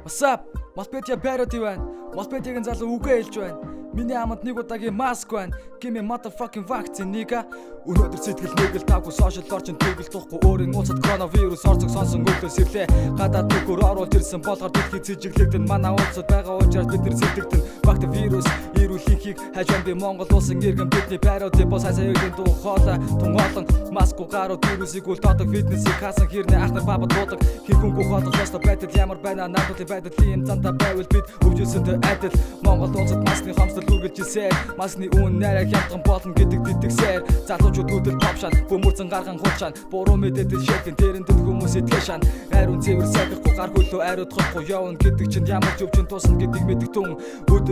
What's up? Молбетя Бароти байна. Молбетягийн залуу үгээ хэлж байна. Миний аманд нэг удаагийн маск байна. Give me motherfucking vaccine nigga. Өнөөдөр сэтгэл мэгэл тавгүй social орчин тэгэл тухгүй өөрийн уулзад коронавирус орцог сонсон өглөөс ирлээ. Гадаад нөхөр оруулж ирсэн болгоор дэлхий цэжиглэгдэн манай улсад байгаа учраас бид нар сэтгэгдэн. Багт вирус ирүүлэхийг хажууд би Монгол улсын иргэн бидний Бароти бос хасаягын дуу хоолой тунгаалan маску гаруу вирусыг үл тоодог фитнесийг хасан хэрнээ ахнар бабад дуудаг хинхүнгүй хоолох ёстой байдал ямар байна надад байдал ийм зантаа байвал бид өвжүүлсэнтэй адил Монгол улсад масны хомсдол үргэлжилжээ масны үн нарай хямдхан болно гэдэг дитгсээр залуучууд хөдөл товшаан бөмөрцөн гарган хулчаан буруу мэдээд шийдэн тэрэнд хүмүүс итгэшан ариун цэвэр сахихгүй гар хөлөө ариутгахгүй явна гэдэг чинь ямар ч өвчин тусна гэдэг мэддэг түн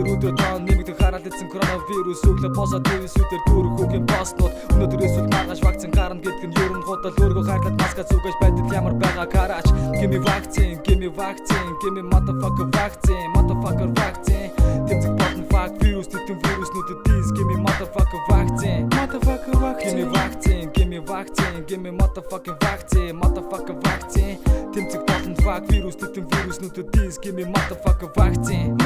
өдөр тоон нэмэгдэх хараад идсэн коронавирус өглөө босоод вирусүүдээр дүүрэх үгийн постнууд өнөөдөр эсвэл маргааш вакцин гарна гэдэг нь ерөн худал өөргөө харлаад маска зүгэж байдал ямар байгаа караач give me vaccine give me motherfucker vaccine тэмцэх болон fuck virus тэтэн вируснуудад dis give me motherfucker vaccine give me motherfucking vaccine тэмцэх болон fuck virus тэтэн вируснуудад dis give me motherfucker vaccine